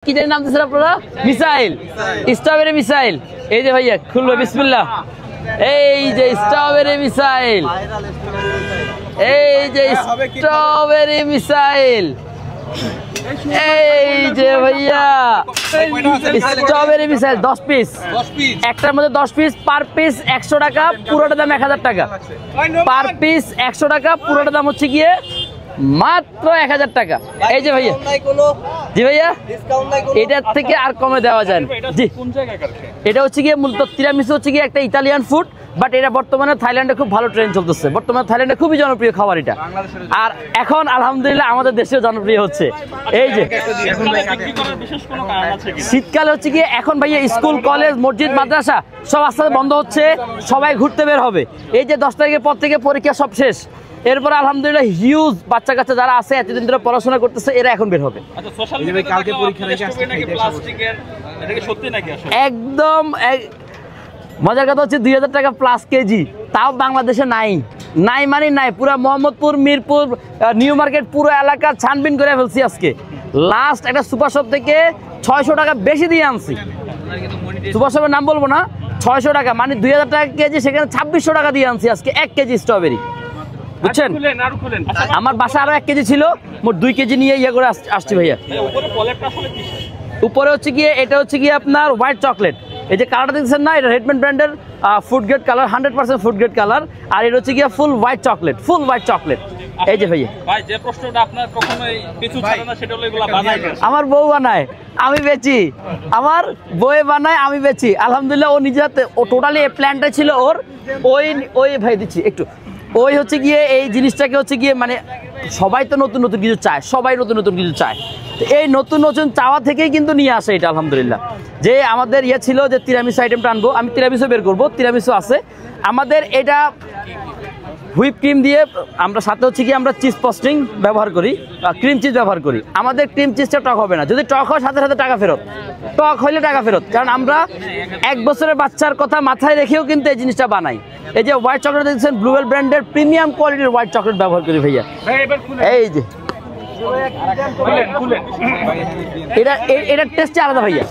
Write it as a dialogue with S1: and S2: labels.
S1: কি জানি নাম দিয়েছেন আপনারা? Missile, strawberry missile. এই যে ভাইয়া খুলবে, বিসমিল্লাহ। এই যে স্ট্রবেরি মিসাইল, এই যে স্ট্রবেরি মিসাইল, এই যে ভাইয়া স্ট্রবেরি মিসাইল 10 পিস, একটার মধ্যে 10 পিস, পার পিস 100 টাকা, পুরোটা দাম 1000 টাকা। পার পিস 100 টাকা, পুরোটা দাম হচ্ছে গিয়ে মাত্র 1000 টাকা। এই যে ভাইয়া, জি ভাইয়া, এটার থেকে আর কমে দেওয়া যায় না। জি, এটা হচ্ছে গিয়ে মূলত তিরামিসু হচ্ছে গিয়ে একটা ইতালিয়ান ফুড, বাট এটা বর্তমানে থাইল্যান্ডে খুব ভালো ট্রেন্ড চলতেছে। বর্তমানে থাইল্যান্ডে খুবই জনপ্রিয় খাবার এটা, আর এখন আলহামদুলিল্লাহ আমাদের দেশেও জনপ্রিয় হচ্ছে। এই যে শীতকালে হচ্ছে গিয়ে এখন ভাইয়া স্কুল, কলেজ, মসজিদ, মাদ্রাসা সব আস্তে আস্তে বন্ধ হচ্ছে, সবাই ঘুরতে বের হবে। এই যে 10 তারিখের পর থেকে পরীক্ষা সব শেষ, এরপর আলহামদুলিল্লাহ হিউজ বাচ্চা কাচ্চা যারা আছে এতদিন ধরে পড়াশোনা করতেছে, এরা এখন বের হবে। একদম মজার কথা হচ্ছে 2000 টাকা প্লাস কেজি, তাও বাংলাদেশে নাই। নাই মানে নাই, পুরো মোহাম্মদপুর, মিরপুর, নিউ মার্কেট পুরো এলাকা ছানবিন করে ফেলছি আজকে। লাস্ট একটা সুপার শপ থেকে 600 টাকা বেশি দিয়ে আনছি। সুপার শপের নাম বলবো না, 600 টাকা মানে 2000 টাকা কেজি, সেখানে 2600 টাকা দিয়ে আনছি আজকে 1 কেজি স্ট্রবেরি, বুঝছেন? আমার বাসা আরো 1 কেজি ছিল, মোট 2 কেজি নিয়ে ইয়ে করে আসছি ভাইয়া। উপরে হচ্ছে গিয়ে এটা হচ্ছে গিয়ে আপনার হোয়াইট চকলেট। এই যে কালারটা দেখছেন না, এটা রেডম্যান ব্র্যান্ডের food grade colour, 100% food grade colour. আর এটা হচ্ছে গিয়ে full white chocolate, full white chocolate. এই যে ভাইয়া, ভাই যে প্রশ্নটা আপনার কখনোই পিছু ছাড়ে না, সেটা হলো এগুলা বানায় আমার বউ বানায়, আমি বেচি। আমার বউয়ে বানায়, আমি বেচি। আলহামদুলিল্লাহ ও নিজে হাতে, ও টোটালি এই প্ল্যানটা ছিল ওর। ওই ভাই দিচ্ছি একটু, ওই হচ্ছে গিয়ে এই জিনিসটাকে হচ্ছে গিয়ে মানে সবাই তো নতুন নতুন কিছু চায়, সবাই নতুন নতুন কিছু চায়। তো এই নতুন নতুন চাওয়া থেকেই কিন্তু নিয়ে আসে এটা আলহামদুলিল্লাহ। যে আমাদের ইয়ে ছিল যে তিরামিসু আইটেমটা আনবো, আমি তিরামিসু বের করবো, তিরামিসু আছে আমাদের। এটা হুইপ ক্রিম দিয়ে আমরা, সাথে হচ্ছে কি আমরা চিজ ফ্রস্টিং ব্যবহার করি, ক্রিম চিজ ব্যবহার করি। আমাদের ক্রিম চিজটা টক হবে না, যদি টক হয় সাথে সাথে টাকা ফেরত, টক হইলে টাকা ফেরত। কারণ আমরা 1 বছরের বাচ্চার কথা মাথায় রেখেও কিন্তু এই জিনিসটা বানাই। এই যে হোয়াইট চকলেট দেখছেন, ব্লুবেল ব্র্যান্ডের প্রিমিয়াম কোয়ালিটির হোয়াইট চকলেট ব্যবহার করি ভাইয়া। এই যে এটা টেস্টে আলাদা ভাইয়া।